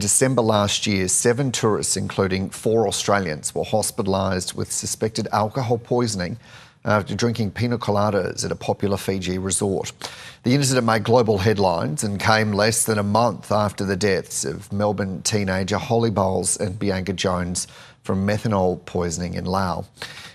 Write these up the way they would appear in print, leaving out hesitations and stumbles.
December last year, 7 tourists, including 4 Australians, were hospitalised with suspected alcohol poisoning after drinking pina coladas at a popular Fiji resort. The incident made global headlines and came less than a month after the deaths of Melbourne teenager Holly Bowles and Bianca Jones from methanol poisoning in Laos.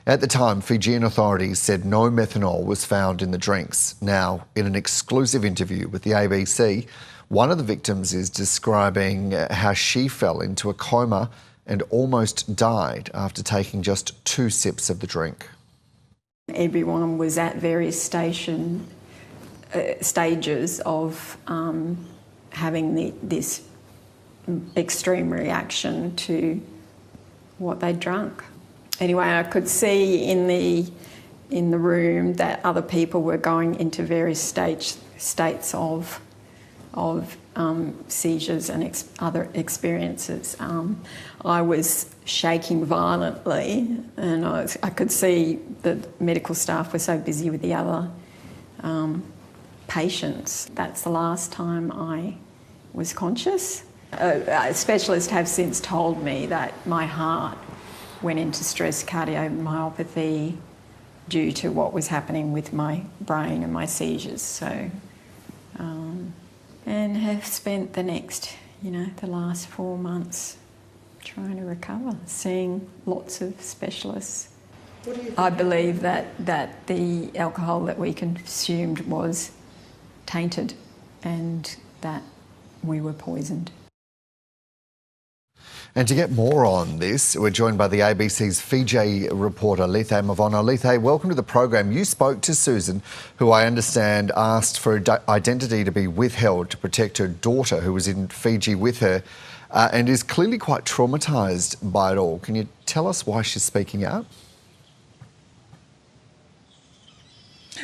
At the time, Fijian authorities said no methanol was found in the drinks. Now, in an exclusive interview with the ABC, one of the victims is describing how she fell into a coma and almost died after taking just 2 sips of the drink. Everyone was at various stages of having this extreme reaction to what they'd drunk. Anyway, I could see in the room that other people were going into various states of seizures and other experiences. I was shaking violently, and I could see the medical staff were so busy with the other patients. That's the last time I was conscious. Specialists have since told me that my heart went into stress cardiomyopathy due to what was happening with my brain and my seizures. So, and have spent the next, the last 4 months trying to recover, seeing lots of specialists. I believe that the alcohol that we consumed was tainted and that we were poisoned. And to get more on this, we're joined by the ABC's Fiji reporter, Lethe Mavono. Lethe, welcome to the program. You spoke to Susan, who I understand asked for identity to be withheld to protect her daughter, who was in Fiji with her, and is clearly quite traumatised by it all. Can you tell us why she's speaking out?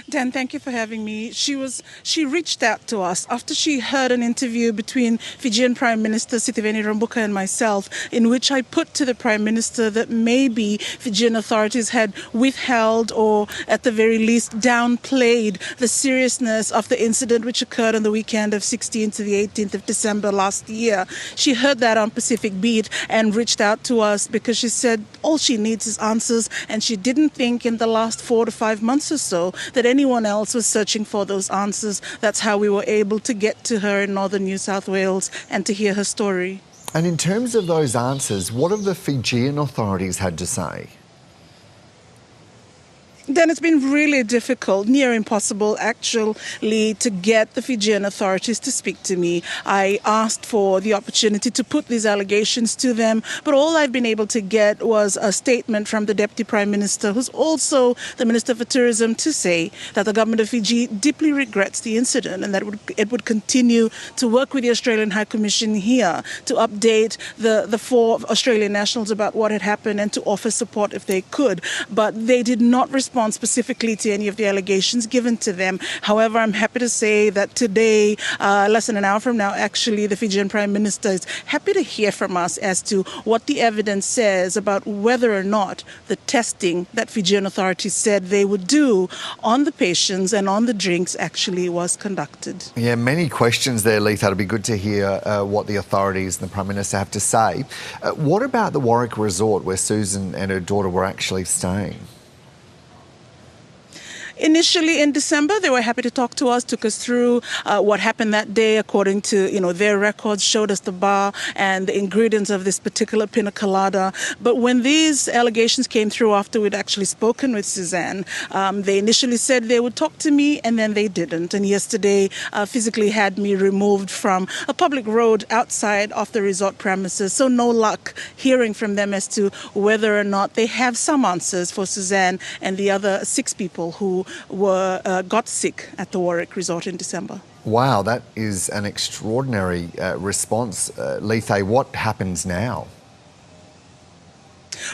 Dan, thank you for having me. She reached out to us after she heard an interview between Fijian Prime Minister Sitiveni Rabuka and myself, in which I put to the Prime Minister that maybe Fijian authorities had withheld or at the very least downplayed the seriousness of the incident which occurred on the weekend of 16th to the 18th of December last year. She heard that on Pacific Beat and reached out to us because she said all she needs is answers, and she didn't think in the last 4 to 5 months or so that anyone else was searching for those answers. That's how we were able to get to her in northern New South Wales and to hear her story. And in terms of those answers, what have the Fijian authorities had to say? Then it's been really difficult, near impossible actually, to get the Fijian authorities to speak to me. I asked for the opportunity to put these allegations to them, but all I've been able to get was a statement from the Deputy Prime Minister, who's also the Minister for Tourism, to say that the government of Fiji deeply regrets the incident and that it would continue to work with the Australian High Commission here to update the 4 Australian nationals about what had happened and to offer support if they could. But they did not respond specifically to any of the allegations given to them. However, I'm happy to say that today, less than an hour from now, actually, the Fijian Prime Minister is happy to hear from us as to what the evidence says about whether or not the testing that Fijian authorities said they would do on the patients and on the drinks actually was conducted. Yeah, many questions there, Lethe. It'll be good to hear what the authorities and the Prime Minister have to say. What about the Warwick resort where Susan and her daughter were actually staying? Initially in December, they were happy to talk to us, took us through what happened that day according to their records, showed us the bar and the ingredients of this particular pina colada. But when these allegations came through after we'd actually spoken with Suzanne, they initially said they would talk to me and then they didn't. And yesterday physically had me removed from a public road outside of the resort premises. So no luck hearing from them as to whether or not they have some answers for Suzanne and the other 6 people who got sick at the Warwick Resort in December. Wow, that is an extraordinary response. Lethe, what happens now?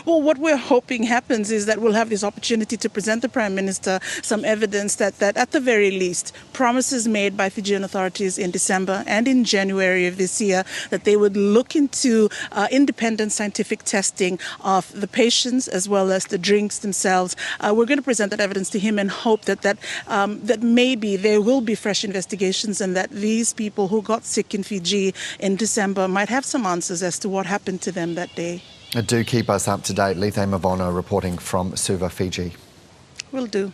Well, what we're hoping happens is that we'll have this opportunity to present the Prime Minister some evidence that at the very least, promises made by Fijian authorities in December and in January of this year, that they would look into independent scientific testing of the patients as well as the drinks themselves. We're going to present that evidence to him and hope that maybe there will be fresh investigations and that these people who got sick in Fiji in December might have some answers as to what happened to them that day. Do keep us up to date. Lethe Mavono reporting from Suva, Fiji. Will do.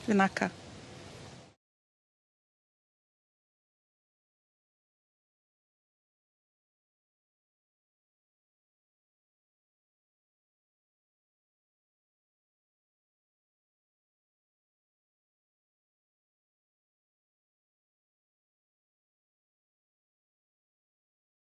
Vinaka.